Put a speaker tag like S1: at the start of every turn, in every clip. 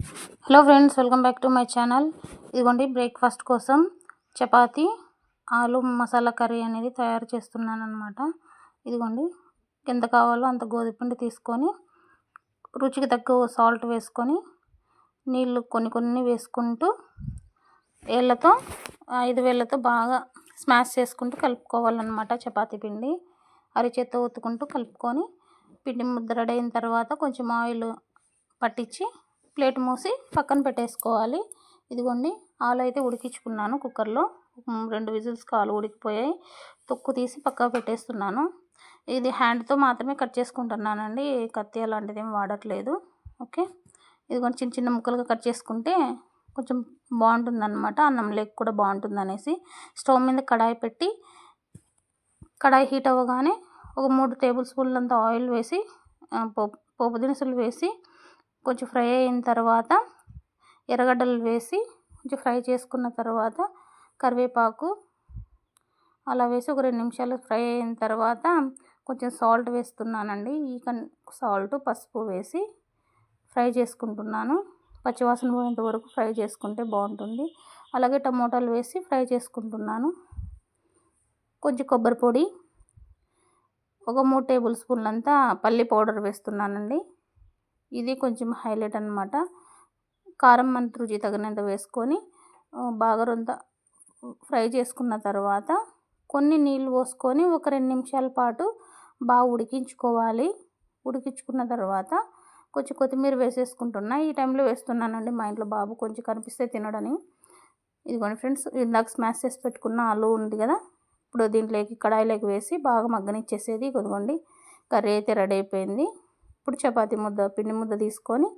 S1: Hello friends, welcome back to my channel. ఇదిగోండి breakfast కోసం చపాతీ ఆలు మసాలా కర్రీ అనేది తయారు చేస్తున్నాను అనమాట. ఇదిగోండి ఎంత కావాలో అంత గోధుమపిండి తీసుకొని రుచికి తగ్గ సాల్ట్ వేసుకొని నీళ్ళు కొన్ని వేసుకుంటూ వేళ్ళతో 5 వేళ్ళతో బాగా స్మాష్ చేసుకుంటూ కలుపుకోవాలన్నమాట. చపాతీ పిండి అరిచేత్తో ఒత్తుకుంటూ కలుపుకొని పిండి ముద్ద రెడీ అయిన తర్వాత కొంచెం ఆయిల్ పట్టించి ప్లేట్ మూసి పక్కన పెట్టేసుకోవాలి. ఇదిగోండి ఆలు అయితే ఉడికించుకున్నాను కుక్కర్లో. 2 విజిల్స్కి ఆలు ఉడికిపోయాయి. తొక్కు తీసి పక్కకు పెట్టేస్తున్నాను. ఇది హ్యాండ్తో మాత్రమే కట్ చేసుకుంటున్నానండి, కత్తి అలాంటిది ఏం వాడట్లేదు. ఓకే, ఇదిగోండి చిన్న ముక్కలుగా కట్ చేసుకుంటే కొంచెం బాగుంటుందన్నమాట. అన్నం లేక కూడా బాగుంటుంది అనేసి స్టవ్ మీద కడాయి పెట్టి కడాయి హీట్ అవ్వగానే ఒక 3 టేబుల్ స్పూన్లంత ఆయిల్ వేసి పోపు దినుసులు వేసి కొంచెం ఫ్రై అయిన తర్వాత ఎర్రగడ్డలు వేసి కొంచెం ఫ్రై చేసుకున్న తర్వాత కరివేపాకు అలా వేసి ఒక 2 నిమిషాలు ఫ్రై అయిన తర్వాత కొంచెం సాల్ట్ వేస్తున్నానండి. సాల్ట్ పసుపు వేసి ఫ్రై చేసుకుంటున్నాను. పచ్చివాసన పోయేంత వరకు ఫ్రై చేసుకుంటే బాగుంటుంది. అలాగే టమోటాలు వేసి ఫ్రై చేసుకుంటున్నాను. కొంచెం కొబ్బరి పొడి, ఒక 3 టేబుల్ స్పూన్లంతా పల్లి పౌడర్ వేస్తున్నానండి. ఇది కొంచెం హైలైట్ అన్నమాట. కారం మన రుచి తగినంత వేసుకొని బాగా రొంత ఫ్రై చేసుకున్న తర్వాత కొన్ని నీళ్ళు పోసుకొని ఒక 2 నిమిషాల పాటు బాగా ఉడికించుకోవాలి. ఉడికించుకున్న తర్వాత కొంచెం కొత్తిమీర వేసేసుకుంటున్నా. ఈ టైంలో వేస్తున్నానండి, మా ఇంట్లో బాబు కొంచెం కనిపిస్తే తినడని. ఇదిగోండి ఫ్రెండ్స్, ఇందాక స్మాష్ చేసి పెట్టుకున్న ఆలు ఉంది కదా, ఇప్పుడు దీంట్లోకి కడాయిలోకి వేసి బాగా మగ్గనిచ్చేసేది. ఇదిగోండి కర్రీ అయితే రెడీ అయిపోయింది. ఇప్పుడు చపాతీ ముద్ద పిండి ముద్ద తీసుకొని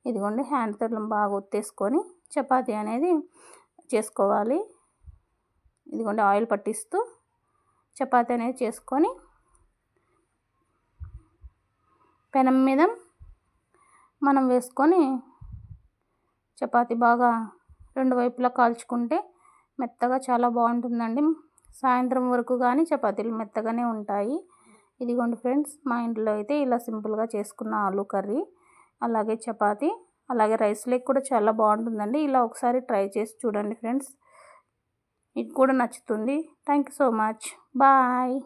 S1: ఇదిగోండి హ్యాండ్తో బాగా ఒత్తేసుకొని చపాతీ అనేది చేసుకోవాలి. ఇదిగోండి ఆయిల్ పట్టిస్తూ చపాతీ అనేది చేసుకొని పెనం మీద మనం వేసుకొని చపాతీ బాగా 2 వైపులా కాల్చుకుంటే మెత్తగా చాలా బాగుంటుందండి. సాయంత్రం వరకు కానీ చపాతీలు మెత్తగానే ఉంటాయి. ఇదిగోండి ఫ్రెండ్స్, మా ఇంట్లో అయితే ఇలా సింపుల్గా చేసుకున్న ఆలు కర్రీ, అలాగే చపాతీ, అలాగే రైస్ లేక్ కూడా చాలా బాగుంటుందండి. ఇలా ఒకసారి ట్రై చేసి చూడండి ఫ్రెండ్స్, మీకు కూడా నచ్చుతుంది. Thank you so much. Bye.